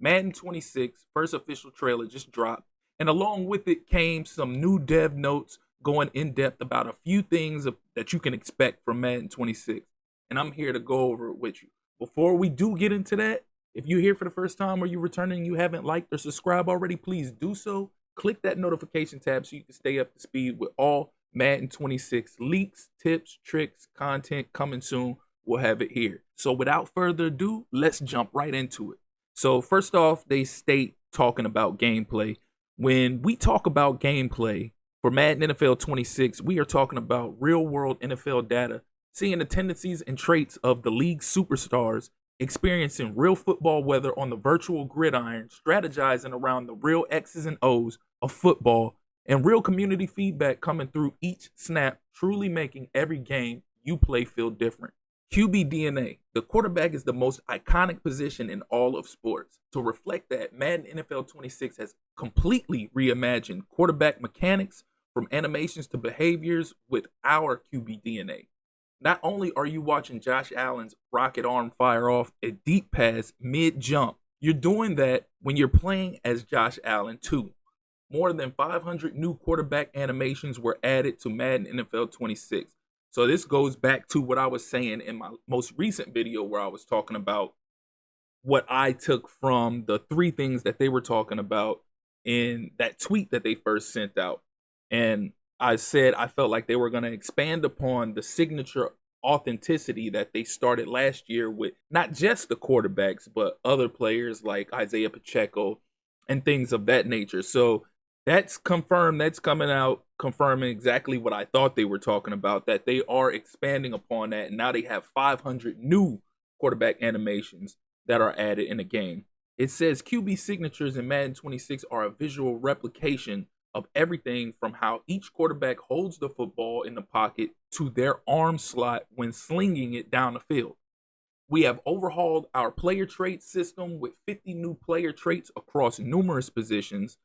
Madden 26 first official trailer just dropped, and along with it came some new dev notes going in depth about a few things that you can expect from Madden 26. And I'm here to go over it with you. Before we do get into that, if you're here for the first time or you're returning and you haven't liked or subscribed already, please do so. Click that notification tab so you can stay up to speed with all Madden 26 leaks, tips, tricks, content coming soon. We'll have it here. So without further ado, let's jump right into it. So first off, they state talking about gameplay. When we talk about gameplay for Madden NFL 26, we are talking about real-world NFL data, seeing the tendencies and traits of the league's superstars, experiencing real football weather on the virtual gridiron, strategizing around the real X's and O's of football, and real community feedback coming through each snap, truly making every game you play feel different. QB DNA. The quarterback is the most iconic position in all of sports. To reflect that, Madden NFL 26 has completely reimagined quarterback mechanics from animations to behaviors with our QB DNA. Not only are you watching Josh Allen's rocket arm fire off a deep pass mid-jump, you're doing that when you're playing as Josh Allen too. More than 500 new quarterback animations were added to Madden NFL 26. So this goes back to what I was saying in my most recent video where I was talking about what I took from the three things that they were talking about in that tweet that they first sent out. And I said I felt like they were going to expand upon the signature authenticity that they started last year with not just the quarterbacks, but other players like Isaiah Pacheco and things of that nature. So that's confirmed. That's coming out confirming exactly what I thought they were talking about, that they are expanding upon that. And now they have 500 new quarterback animations that are added in the game. It says QB signatures in Madden 26 are a visual replication of everything from how each quarterback holds the football in the pocket to their arm slot when slinging it down the field. We have overhauled our player trait system with 50 new player traits across numerous positions,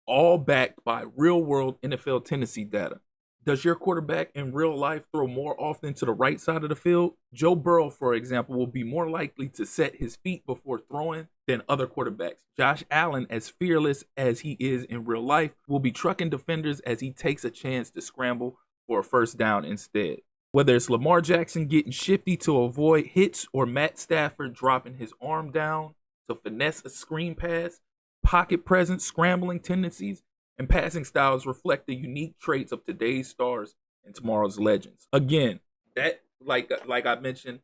all backed by real-world NFL tendency data. Does your quarterback in real life throw more often to the right side of the field? Joe Burrow, for example, will be more likely to set his feet before throwing than other quarterbacks. Josh Allen, as fearless as he is in real life, will be trucking defenders as he takes a chance to scramble for a first down instead. Whether it's Lamar Jackson getting shifty to avoid hits or Matt Stafford dropping his arm down to finesse a screen pass, pocket presence, scrambling tendencies, and passing styles reflect the unique traits of today's stars and tomorrow's legends. Again, that like I mentioned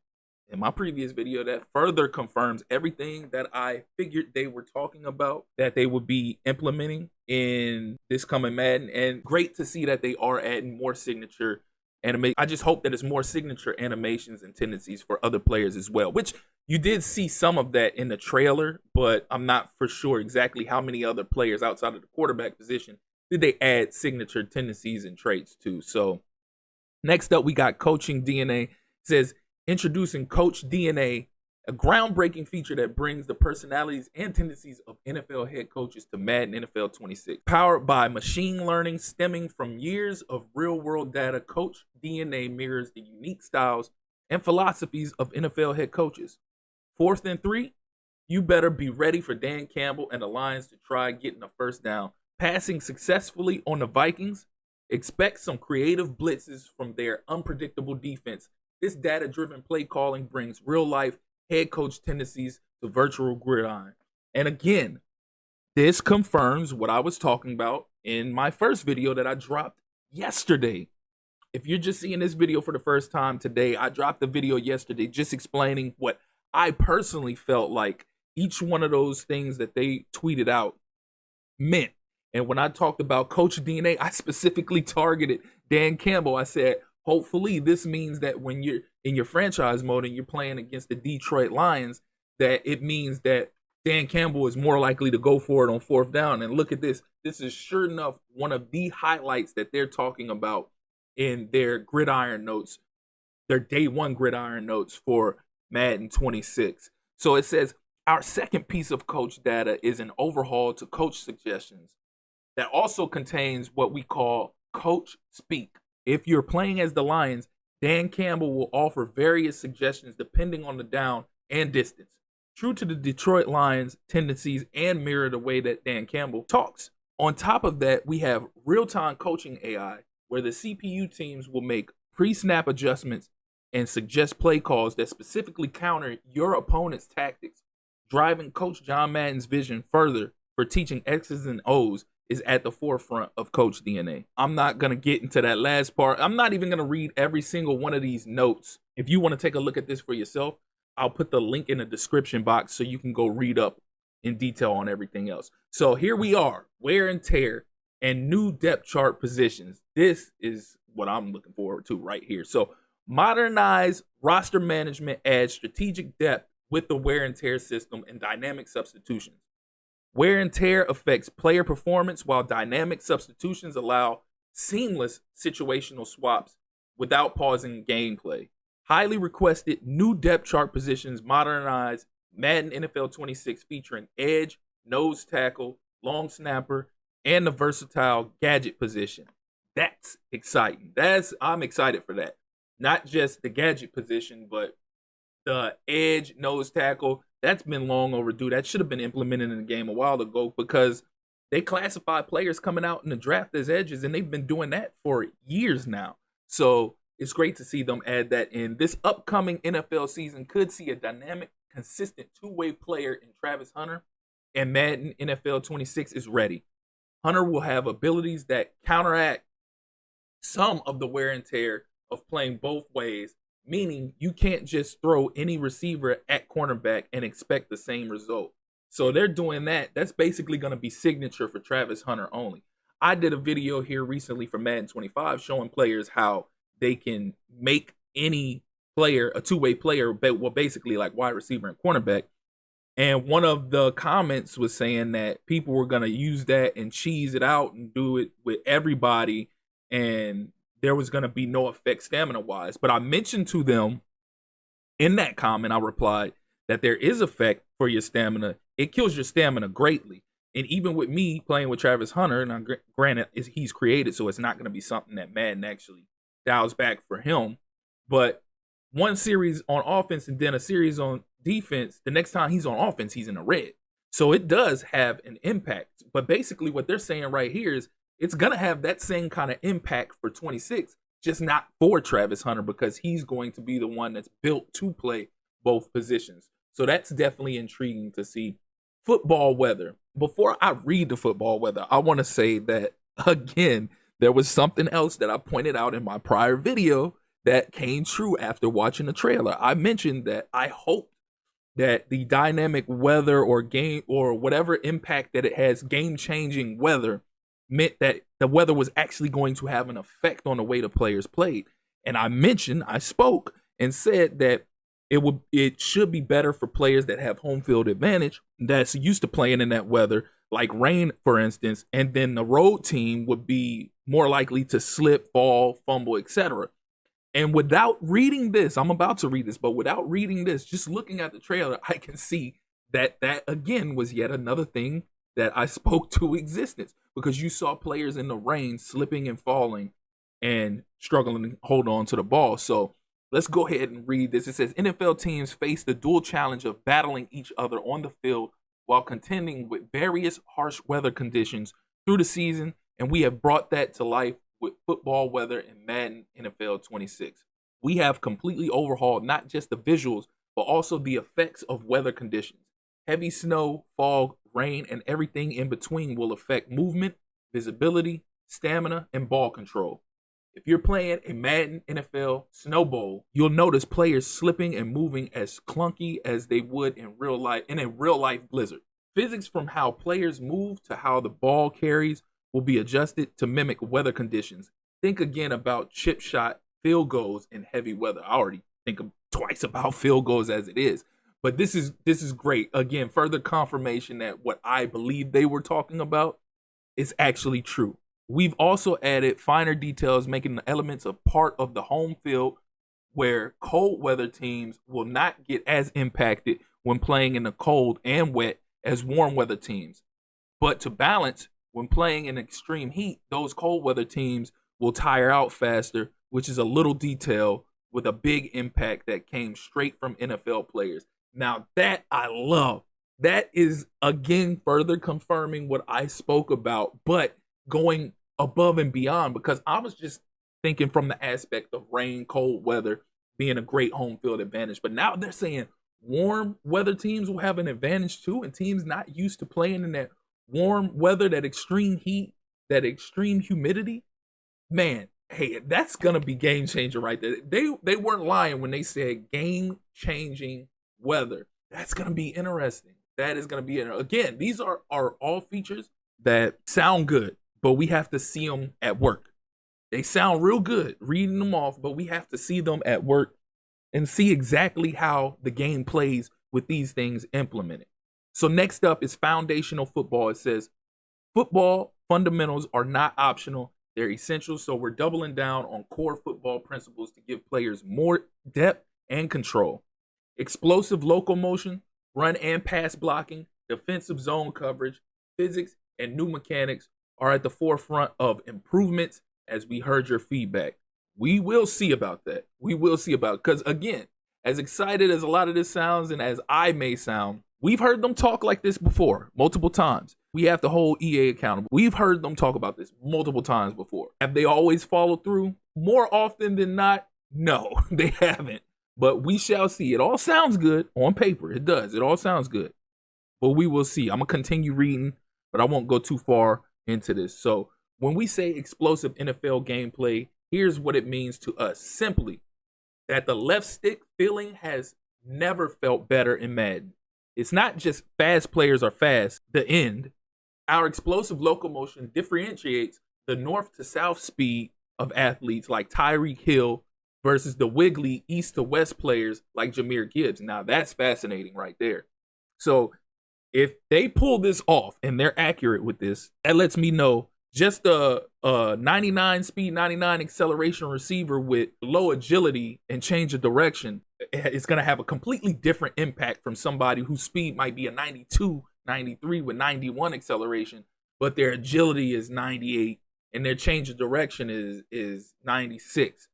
in my previous video, that further confirms everything that I figured they were talking about that they would be implementing in this coming Madden. And great to see that they are adding more signature animation. I just hope that it's more signature animations and tendencies for other players as well, which you did see some of that in the trailer, but I'm not for sure exactly how many other players outside of the quarterback position did they add signature tendencies and traits to. So next up, we got coaching DNA. It says introducing Coach DNA, a groundbreaking feature that brings the personalities and tendencies of NFL head coaches to Madden NFL 26. Powered by machine learning stemming from years of real-world data, Coach DNA mirrors the unique styles and philosophies of NFL head coaches. 4th and 3, you better be ready for Dan Campbell and the Lions to try getting a first down. Passing successfully on the Vikings, expect some creative blitzes from their unpredictable defense. This data-driven play calling brings real-life head coach tendencies to virtual gridiron. And again, this confirms what I was talking about in my first video that I dropped yesterday. If you're just seeing this video for the first time today, I dropped the video yesterday just explaining what I personally felt like each one of those things that they tweeted out meant. And when I talked about Coach DNA, I specifically targeted Dan Campbell. I said, hopefully this means that when you're in your franchise mode and you're playing against the Detroit Lions, that it means that Dan Campbell is more likely to go for it on 4th down. And look at this. This is sure enough one of the highlights that they're talking about in their gridiron notes, their day one gridiron notes for Madden 26. So it says, our second piece of coach data is an overhaul to coach suggestions that also contains what we call coach speak. If you're playing as the Lions, Dan Campbell will offer various suggestions depending on the down and distance. true to the Detroit Lions' tendencies and mirror the way that Dan Campbell talks. On top of that, we have real-time coaching AI, where the CPU teams will make pre-snap adjustments and suggest play calls that specifically counter your opponent's tactics. Driving Coach John Madden's vision further for teaching X's and O's is at the forefront of Coach DNA. I'm not going to get into that last part. I'm not even going to read every single one of these notes. If you want to take a look at this for yourself, I'll put the link in the description box so you can go read up in detail on everything else. So here we are, wear and tear and new depth chart positions. This is what I'm looking forward to right here. So modernize roster management adds strategic depth with the wear and tear system and dynamic substitutions. Wear and tear affects player performance, while dynamic substitutions allow seamless situational swaps without pausing gameplay. Highly requested new depth chart positions modernize Madden NFL 26 featuring edge, nose tackle, long snapper, and the versatile gadget position. That's exciting. I'm excited for that. Not just the gadget position, but the edge, nose tackle. That's been long overdue. That should have been implemented in the game a while ago because they classify players coming out in the draft as edges, and they've been doing that for years now. So it's great to see them add that in. This upcoming NFL season could see a dynamic, consistent two-way player in Travis Hunter, and Madden NFL 26 is ready. Hunter will have abilities that counteract some of the wear and tear of playing both ways, meaning you can't just throw any receiver at cornerback and expect the same result. So they're doing that. That's basically going to be signature for Travis Hunter only. I did a video here recently for Madden 25 showing players how they can make any player a two-way player, well, basically like wide receiver and cornerback. And one of the comments was saying that people were going to use that and cheese it out and do it with everybody, and there was going to be no effect stamina-wise. But I mentioned to them in that comment, I replied that there is effect for your stamina. It kills your stamina greatly. And even with me playing with Travis Hunter, and granted, he's created, so it's not going to be something that Madden actually dials back for him. But one series on offense and then a series on defense, the next time he's on offense, he's in the red. So it does have an impact. But basically what they're saying right here is it's going to have that same kind of impact for 26, just not for Travis Hunter because he's going to be the one that's built to play both positions. So that's definitely intriguing to see. Football weather. Before I read the football weather, I want to say that, again, there was something else that I pointed out in my prior video that came true after watching the trailer. I mentioned that I hope that the dynamic weather or game or whatever impact that it has, game-changing weather, meant that the weather was actually going to have an effect on the way the players played. And I spoke and said that it should be better for players that have home field advantage that's used to playing in that weather, like rain, for instance, and then the road team would be more likely to slip, fall, fumble, etc. And without reading this, I'm about to read this, but without reading this, just looking at the trailer, I can see that again was yet another thing that I spoke to existence, because you saw players in the rain slipping and falling and struggling to hold on to the ball. So let's go ahead and read this. It says, NFL teams face the dual challenge of battling each other on the field while contending with various harsh weather conditions through the season, and we have brought that to life with football weather in Madden NFL 26. We have completely overhauled not just the visuals, but also the effects of weather conditions. Heavy snow, fog, rain, and everything in between will affect movement, visibility, stamina, and ball control. If you're playing a Madden NFL Snow Bowl, you'll notice players slipping and moving as clunky as they would in real life in a real life blizzard. Physics from how players move to how the ball carries will be adjusted to mimic weather conditions. Think again about chip shot field goals in heavy weather. I already think twice about field goals as it is. But this is great. Again, further confirmation that what I believe they were talking about is actually true. We've also added finer details, making the elements a part of the home field where cold weather teams will not get as impacted when playing in the cold and wet as warm weather teams. But to balance, when playing in extreme heat, those cold weather teams will tire out faster, which is a little detail with a big impact that came straight from NFL players. Now that I love. That is again further confirming what I spoke about, but going above and beyond, because I was just thinking from the aspect of rain, cold weather being a great home field advantage. But now they're saying warm weather teams will have an advantage too, and teams not used to playing in that warm weather, that extreme heat, that extreme humidity. Man, hey, that's gonna be game changer right there. They weren't lying when they said game changing weather. That's gonna be interesting. That is gonna be again. These are all features that sound good, but we have to see them at work. They sound real good reading them off, but we have to see them at work and see exactly how the game plays with these things implemented. So next up is foundational football. It says football fundamentals are not optional. They're essential. So we're doubling down on core football principles to give players more depth and control. Explosive locomotion, run and pass blocking, defensive zone coverage, physics, and new mechanics are at the forefront of improvements as we heard your feedback. We will see about that. We will see about it. Because again, as excited as a lot of this sounds and as I may sound, we've heard them talk like this before multiple times. We have to hold EA accountable. We've heard them talk about this multiple times before. Have they always followed through? More often than not, no, they haven't. But we shall see. It all sounds good on paper. It does. It all sounds good. But we will see. I'm going to continue reading, but I won't go too far into this. So when we say explosive NFL gameplay, here's what it means to us. Simply, that the left stick feeling has never felt better in Madden. It's not just fast players are fast, the end. Our explosive locomotion differentiates the north to south speed of athletes like Tyreek Hill versus the wiggly east to west players like Jahmyr Gibbs. Now that's fascinating right there. So if they pull this off and they're accurate with this, that lets me know just a 99 speed, 99 acceleration receiver with low agility and change of direction is going to have a completely different impact from somebody whose speed might be a 92, 93 with 91 acceleration, but their agility is 98 and their change of direction is 96.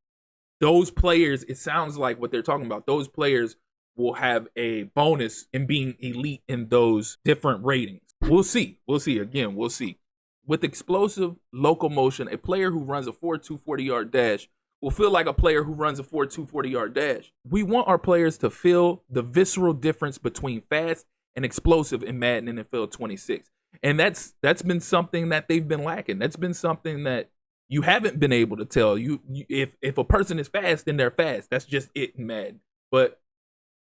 Those players, it sounds like what they're talking about, those players will have a bonus in being elite in those different ratings. We'll see. We'll see. Again, we'll see. With explosive locomotion, a player who runs a 4.2 40-yard dash will feel like a player who runs a 4.2 40-yard dash. We want our players to feel the visceral difference between fast and explosive in Madden NFL 26. And that's been something that they've been lacking. That's been something that you haven't been able to tell. If a person is fast, then they're fast. That's just it in Madden. But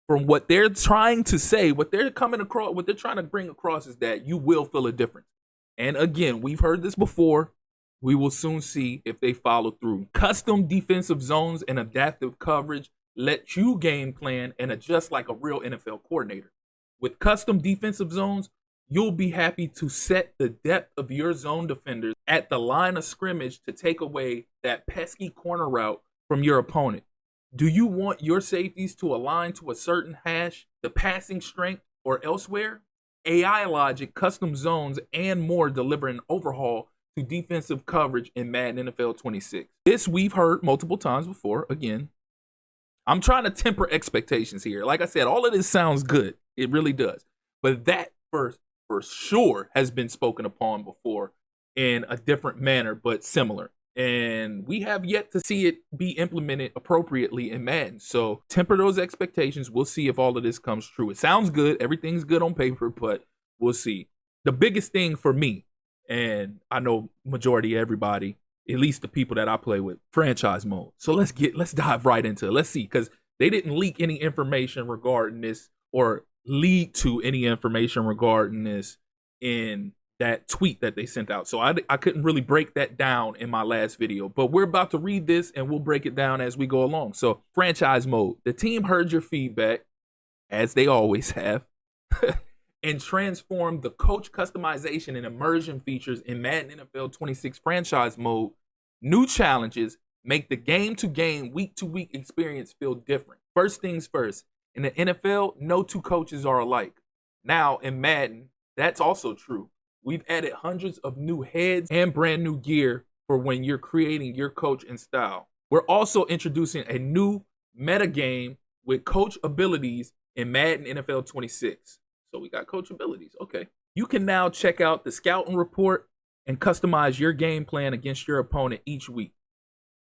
from what they're trying to say, what they're coming across, what they're trying to bring across is that you will feel a difference. And again, we've heard this before. We will soon see if they follow through. Custom defensive zones and adaptive coverage let you game plan and adjust like a real NFL coordinator. With custom defensive zones, you'll be happy to set the depth of your zone defenders at the line of scrimmage to take away that pesky corner route from your opponent. Do you want your safeties to align to a certain hash, the passing strength, or elsewhere? AI logic, custom zones, and more deliver an overhaul to defensive coverage in Madden NFL 26. This we've heard multiple times before. Again, I'm trying to temper expectations here. Like I said, all of this sounds good. It really does. But that for sure has been spoken upon before in a different manner, but similar. And we have yet to see it be implemented appropriately in Madden. So temper those expectations. We'll see if all of this comes true. It sounds good. Everything's good on paper, but we'll see. The biggest thing for me, and I know majority of everybody, at least the people that I play with, franchise mode. So let's dive right into it. Let's see, because they didn't leak any information regarding this or lead to any information regarding this in that tweet that they sent out. So I couldn't really break that down in my last video, but we're about to read this and we'll break it down as we go along. So franchise mode, the team heard your feedback, as they always have, and transformed the coach customization and immersion features in Madden NFL 26 franchise mode. New challenges make the game-to-game, week-to-week experience feel different. First things first, in the NFL, no two coaches are alike. Now in Madden, that's also true. We've added hundreds of new heads and brand new gear for when you're creating your coach and style. We're also introducing a new meta game with coach abilities in Madden NFL 26. So we got coach abilities. Okay. You can now check out the scouting report and customize your game plan against your opponent each week.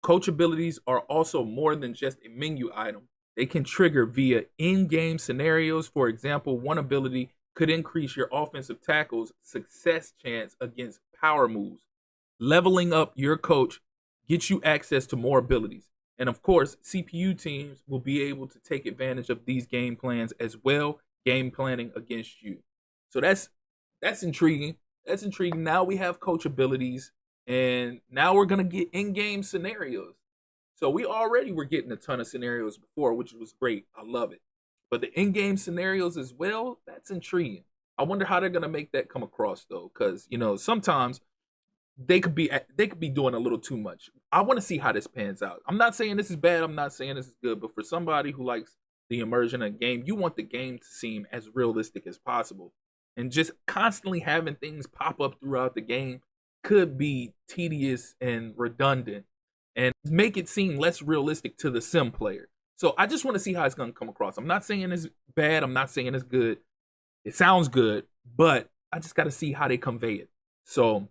Coach abilities are also more than just a menu item. They can trigger via in-game scenarios. For example, one ability could increase your offensive tackle's success chance against power moves. Leveling up your coach gets you access to more abilities. And of course, CPU teams will be able to take advantage of these game plans as well, game planning against you. So that's intriguing. That's intriguing. Now we have coach abilities, and now we're gonna get in-game scenarios. So we already were getting a ton of scenarios before, which was great. I love it. But the in-game scenarios as well, that's intriguing. I wonder how they're gonna make that come across though, because sometimes they could be doing a little too much. I want to see how this pans out. I'm not saying this is bad. I'm not saying this is good. But for somebody who likes the immersion of game, you want the game to seem as realistic as possible. And just constantly having things pop up throughout the game could be tedious and redundant and make it seem less realistic to the sim player. So I just want to see how it's going to come across. I'm not saying it's bad. I'm not saying it's good. It sounds good, but I just got to see how they convey it. So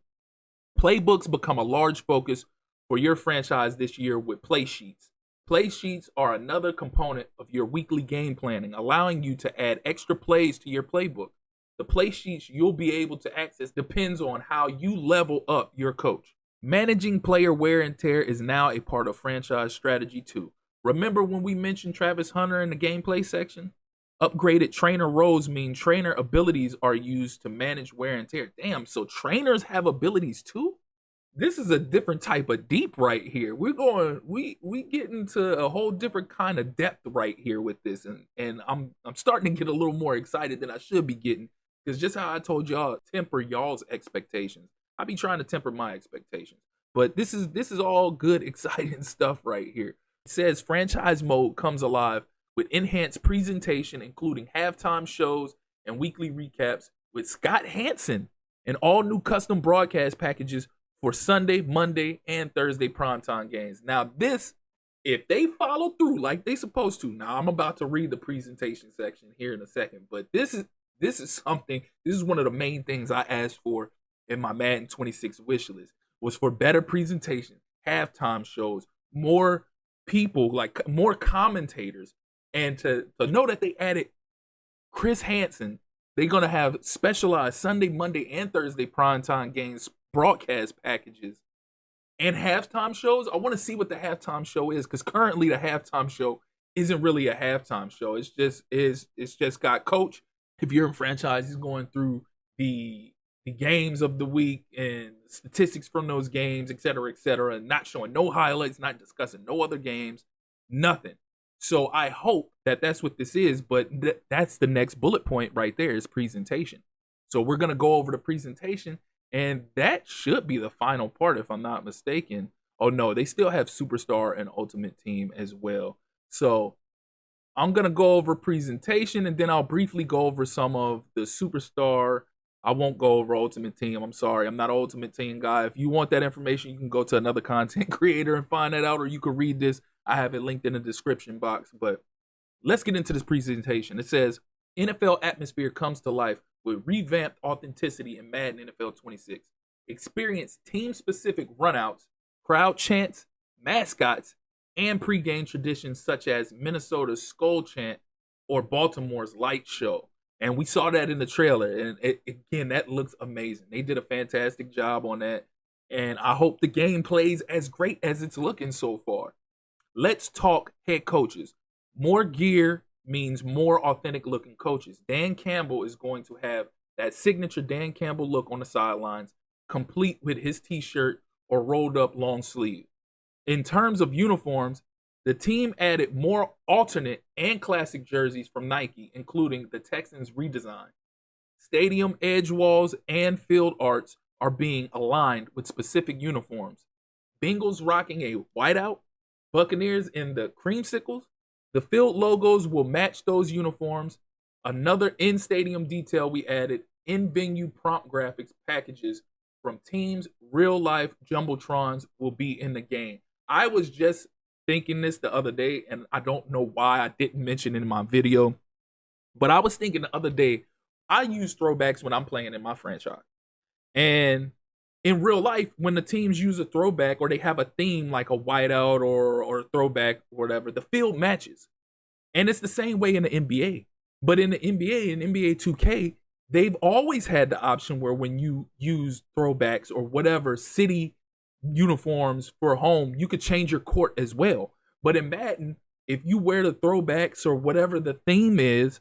playbooks become a large focus for your franchise this year with play sheets. Play sheets are another component of your weekly game planning, allowing you to add extra plays to your playbook. The play sheets you'll be able to access depends on how you level up your coach. Managing player wear and tear is now a part of franchise strategy too. Remember when we mentioned Travis Hunter in the gameplay section? Upgraded trainer roles mean trainer abilities are used to manage wear and tear. Damn, so trainers have abilities too? This is a different type of deep right here. We get into a whole different kind of depth right here with this, and I'm starting to get a little more excited than I should be getting, because just how I told y'all, temper y'all's expectations. I be trying to temper my expectations, but this is all good, exciting stuff right here. It says franchise mode comes alive with enhanced presentation, including halftime shows and weekly recaps with Scott Hansen and all new custom broadcast packages for Sunday, Monday, and Thursday primetime games. Now this, if they follow through like they supposed to, now I'm about to read the presentation section here in a second, but this is something, this is one of the main things I asked for in my Madden 26 wish list, was for better presentation, halftime shows, more people, like more commentators, and to know that they added Chris Hansen. They're going to have specialized Sunday, Monday, and Thursday primetime games broadcast packages and halftime shows. I want to see what the halftime show is, because currently the halftime show isn't really a halftime show. It's just got coach. If you're in franchise, he's going through the games of the week and statistics from those games, et cetera, and not showing no highlights, not discussing no other games, nothing. So I hope that that's what this is, but that's the next bullet point right there, is presentation. So we're going to go over the presentation, and that should be the final part if I'm not mistaken. Oh no, they still have Superstar and Ultimate Team as well. So I'm going to go over presentation, and then I'll briefly go over some of the Superstar. I won't go over Ultimate Team. I'm sorry. I'm not an Ultimate Team guy. If you want that information, you can go to another content creator and find that out, or you can read this. I have it linked in the description box. But let's get into this presentation. It says, NFL atmosphere comes to life with revamped authenticity in Madden NFL 26. Experience team-specific runouts, crowd chants, mascots, and pregame traditions such as Minnesota's Skull Chant or Baltimore's Light Show. And we saw that in the trailer, and again, that looks amazing. They did a fantastic job on that, and I hope the game plays as great as it's looking so far. Let's talk head coaches. More gear means more authentic looking coaches. Dan Campbell is going to have that signature Dan Campbell look on the sidelines, complete with his t-shirt or rolled up long sleeve. In terms of uniforms, the team added more alternate and classic jerseys from Nike, including the Texans redesign. Stadium edge walls and field arts are being aligned with specific uniforms. Bengals rocking a whiteout, Buccaneers in the creamsicles. The field logos will match those uniforms. Another in-stadium detail we added, in-venue prompt graphics packages from teams' real-life jumbotrons will be in the game. I was just thinking this the other day, and I don't know why I didn't mention it in my video. But I was thinking the other day, I use throwbacks when I'm playing in my franchise. And in real life, when the teams use a throwback or they have a theme like a whiteout or a throwback or whatever, the field matches. And it's the same way in the NBA. But in the NBA, in NBA 2K, they've always had the option where when you use throwbacks or whatever city uniforms for home, you could change your court as well. But in Madden, if you wear the throwbacks or whatever the theme is,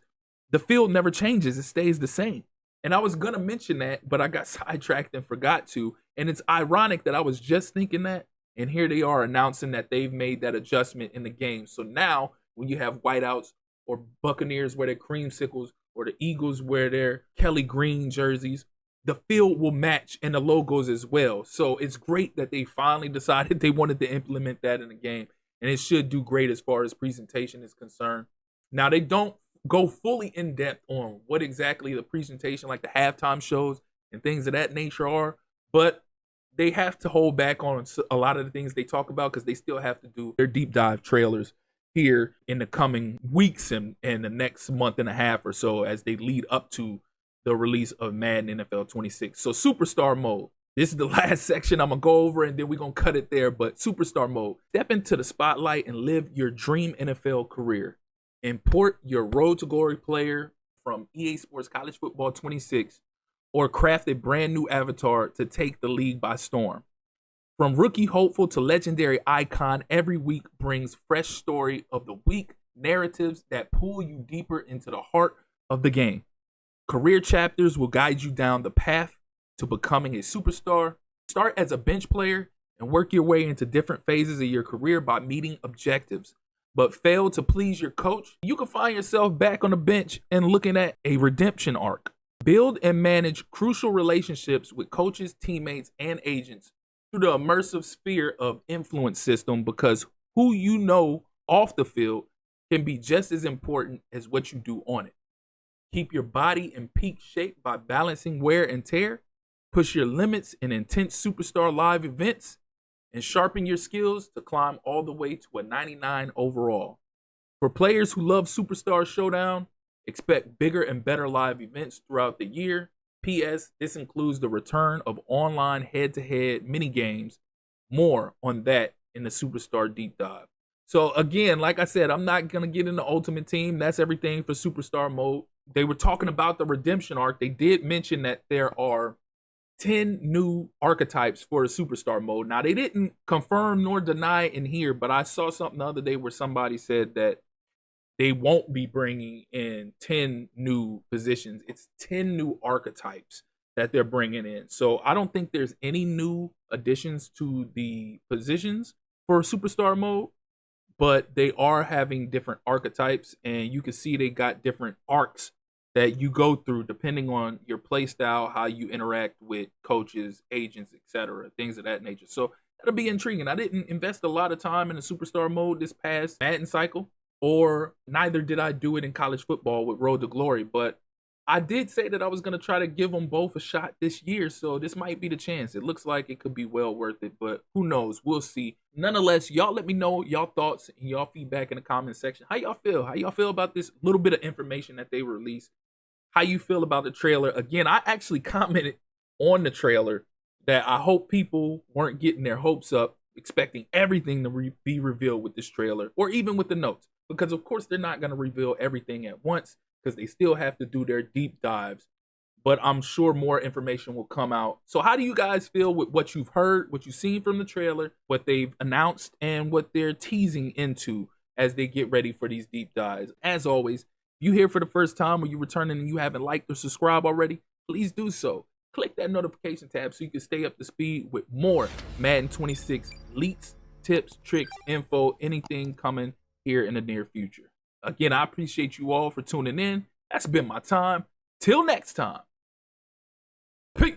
the field never changes. It stays the same. And I was going to mention that, but I got sidetracked and forgot to. And it's ironic that I was just thinking that. And here they are announcing that they've made that adjustment in the game. So now when you have whiteouts or Buccaneers wear their creamsicles or the Eagles wear their Kelly Green jerseys, the field will match and the logos as well. So it's great that they finally decided they wanted to implement that in the game. And it should do great as far as presentation is concerned. Now, they don't go fully in depth on what exactly the presentation, like the halftime shows and things of that nature are, but they have to hold back on a lot of the things they talk about because they still have to do their deep dive trailers here in the coming weeks and the next month and a half or so as they lead up to the release of Madden NFL 26. So Superstar Mode. This is the last section I'm going to go over, and then we're going to cut it there. But Superstar Mode. Step into the spotlight and live your dream NFL career. Import your Road to Glory player from EA Sports College Football 26 or craft a brand new avatar to take the league by storm. From rookie hopeful to legendary icon, every week brings fresh story of the week, narratives that pull you deeper into the heart of the game. Career chapters will guide you down the path to becoming a superstar. Start as a bench player and work your way into different phases of your career by meeting objectives. But fail to please your coach, you can find yourself back on the bench and looking at a redemption arc. Build and manage crucial relationships with coaches, teammates, and agents through the immersive sphere of influence system, because who you know off the field can be just as important as what you do on it. Keep your body in peak shape by balancing wear and tear. Push your limits in intense superstar live events and sharpen your skills to climb all the way to a 99 overall. For players who love Superstar Showdown, expect bigger and better live events throughout the year. P.S. This includes the return of online head-to-head mini games. More on that in the Superstar Deep Dive. So again, like I said, I'm not going to get into Ultimate Team. That's everything for Superstar Mode. They were talking about the redemption arc. They did mention that there are 10 new archetypes for the Superstar Mode. Now, they didn't confirm nor deny in here, but I saw something the other day where somebody said that they won't be bringing in 10 new positions. It's 10 new archetypes that they're bringing in. So I don't think there's any new additions to the positions for Superstar Mode, but they are having different archetypes, and you can see they got different arcs that you go through depending on your play style, how you interact with coaches, agents, etc., things of that nature. So that'll be intriguing. I didn't invest a lot of time in the Superstar Mode this past Madden cycle, or neither did I do it in college football with Road to Glory, but I did say that I was going to try to give them both a shot this year, so this might be the chance. It looks like it could be well worth it, but who knows? We'll see. Nonetheless, y'all let me know y'all thoughts and y'all feedback in the comment section. How y'all feel? How y'all feel about this little bit of information that they released? How you feel about the trailer? Again, I actually commented on the trailer that I hope people weren't getting their hopes up, expecting everything to be revealed with this trailer, or even with the notes, because of course they're not going to reveal everything at once, because they still have to do their deep dives, but I'm sure more information will come out. So how do you guys feel with what you've heard, what you've seen from the trailer, what they've announced, and what they're teasing into as they get ready for these deep dives? As always, if you're here for the first time or you're returning and you haven't liked or subscribed already, please do so. Click that notification tab so you can stay up to speed with more Madden 26 leaks, tips, tricks, info, anything coming here in the near future. Again, I appreciate you all for tuning in. That's been my time. Till next time. Peace.